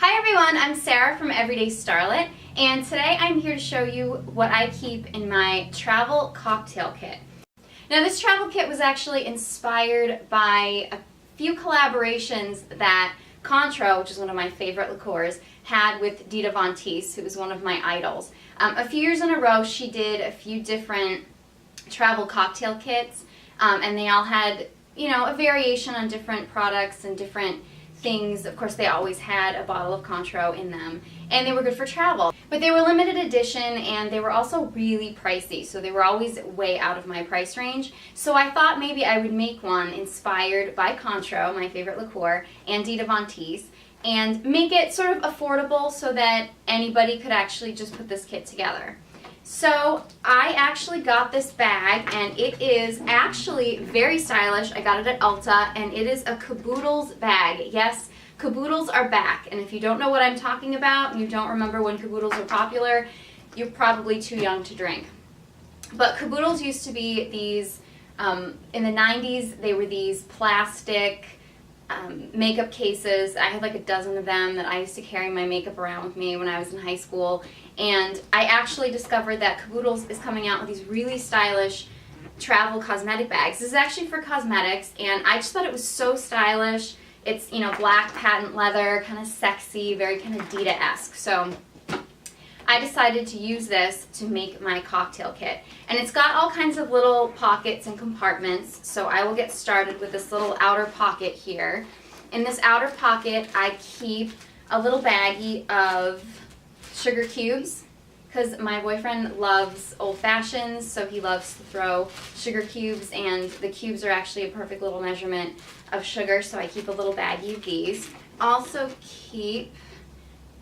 Hi everyone, I'm Sarah from Everyday Starlet, and today I'm here to show you what I keep in my travel cocktail kit. Now this travel kit was actually inspired by a few collaborations that Cointreau, which is one of my favorite liqueurs, had with Dita Von Teese, who was one of my idols. A few years in a row she did a few different travel cocktail kits, and they all had, you know, a variation on different products and different things. Of course, they always had a bottle of Cointreau in them, and they were good for travel. But they were limited edition, and they were also really pricey, so they were always way out of my price range. So I thought maybe I would make one inspired by Cointreau, my favorite liqueur, and Dita Von Teese, and make it sort of affordable so that anybody could actually just put this kit together. So I actually got this bag, and it is actually very stylish. I got it at Ulta, and it is a caboodles bag. Yes, caboodles are back, and if you don't know what I'm talking about and you don't remember when caboodles were popular, you're probably too young to drink. But caboodles used to be these, in the 90s, they were these plastic makeup cases. I had like a dozen of them that I used to carry my makeup around with me when I was in high school. And I actually discovered that Caboodles is coming out with these really stylish travel cosmetic bags. This is actually for cosmetics, and I just thought it was so stylish. It's, you know, black patent leather, kind of sexy, very kind of Dita-esque. So I decided to use this to make my cocktail kit. And it's got all kinds of little pockets and compartments, so I will get started with this little outer pocket here. In this outer pocket, I keep a little baggie of sugar cubes, because my boyfriend loves old fashions, so he loves to throw sugar cubes, and the cubes are actually a perfect little measurement of sugar, so I keep a little baggie of these. Also keep,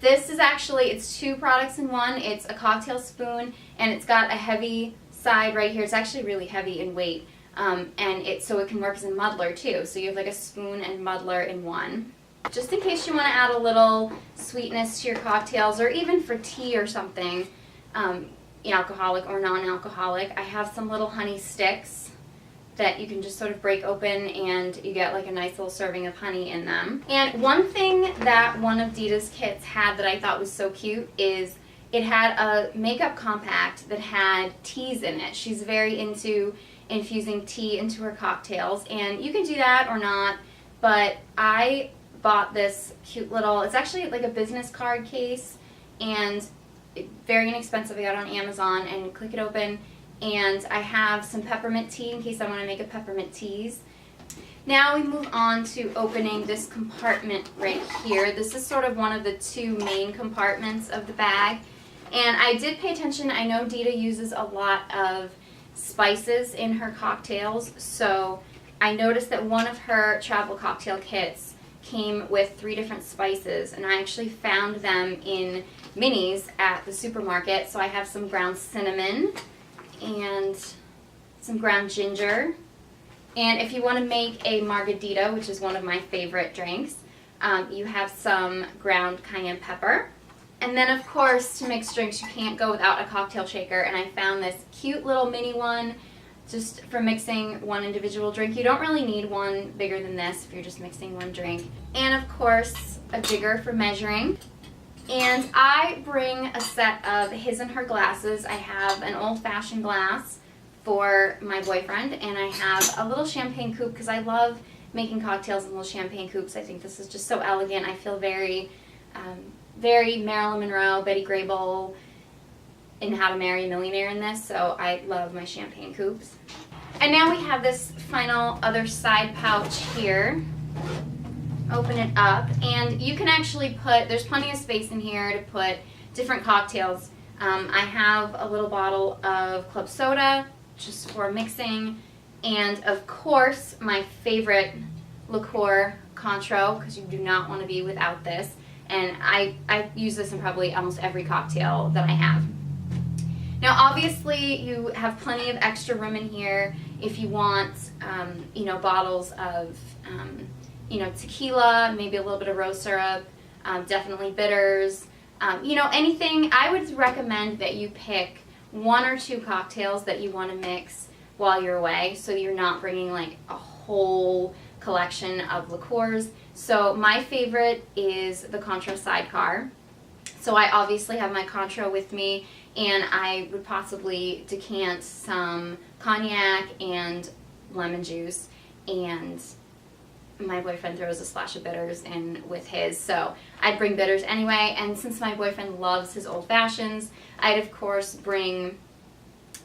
this is actually, it's two products in one. It's a cocktail spoon, and it's got a heavy side right here. It's actually really heavy in weight, and so it can work as a muddler too. So you have like a spoon and muddler in one. Just in case you want to add a little sweetness to your cocktails, or even for tea or something, alcoholic or non-alcoholic, I have some little honey sticks that you can just sort of break open, and you get like a nice little serving of honey in them. And one thing that one of Dita's kits had that I thought was so cute is it had a makeup compact that had teas in it. She's very into infusing tea into her cocktails, and you can do that or not, but I bought this cute little, it's actually like a business card case, and very inexpensive. I got it on Amazon, and click it open, and I have some peppermint tea in case I want to make a peppermint teas. Now we move on to opening this compartment right here. This is sort of one of the two main compartments of the bag, and I did pay attention. I know Dita uses a lot of spices in her cocktails, so I noticed that one of her travel cocktail kits came with 3 different spices, and I actually found them in minis at the supermarket. So I have some ground cinnamon and some ground ginger, and if you want to make a margarita, which is one of my favorite drinks, you have some ground cayenne pepper. And then of course, to mix drinks you can't go without a cocktail shaker, and I found this cute little mini one just for mixing one individual drink. You don't really need one bigger than this if you're just mixing one drink. And of course, a jigger for measuring. And I bring a set of his and her glasses. I have an old-fashioned glass for my boyfriend, and I have a little champagne coupe because I love making cocktails in little champagne coupes. I think this is just so elegant. I feel very, very Marilyn Monroe, Betty Grable, in How to Marry a Millionaire in this, so I love my champagne coupes. And now we have this final other side pouch here. Open it up, and you can actually put, there's plenty of space in here to put different cocktails. I have a little bottle of club soda just for mixing, and of course my favorite liqueur, Cointreau, because you do not want to be without this, and I use this in probably almost every cocktail that I have. Now obviously you have plenty of extra room in here if you want, bottles of, tequila, maybe a little bit of rose syrup, definitely bitters, anything. I would recommend that you pick 1 or 2 cocktails that you want to mix while you're away, so you're not bringing like a whole collection of liqueurs. So my favorite is the Cointreau sidecar. So I obviously have my Cointreau with me, and I would possibly decant some cognac and lemon juice, and my boyfriend throws a splash of bitters in with his, so I'd bring bitters anyway. And since my boyfriend loves his old fashions, I'd of course bring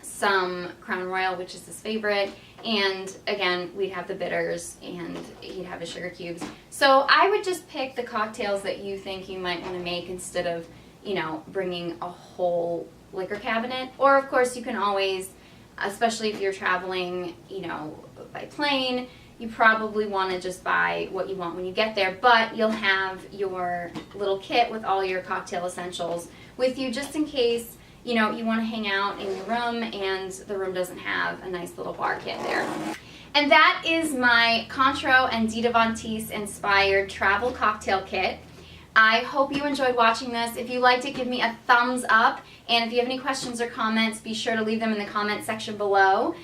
some Crown Royal, which is his favorite, and again we'd have the bitters and he'd have his sugar cubes. So I would just pick the cocktails that you think you might want to make instead of, you know, bringing a whole liquor cabinet. Or of course you can always, especially if you're traveling, you know, by plane, you probably want to just buy what you want when you get there, but you'll have your little kit with all your cocktail essentials with you just in case, you know, you want to hang out in your room and the room doesn't have a nice little bar kit there. And that is my Cointreau and Dita Von Teese inspired travel cocktail kit. I hope you enjoyed watching this. If you liked it, give me a thumbs up. And if you have any questions or comments, be sure to leave them in the comment section below.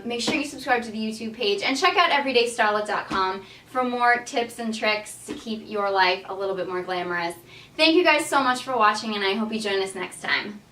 Make sure you subscribe to the YouTube page and check out everydaystarlet.com for more tips and tricks to keep your life a little bit more glamorous. Thank you guys so much for watching, and I hope you join us next time.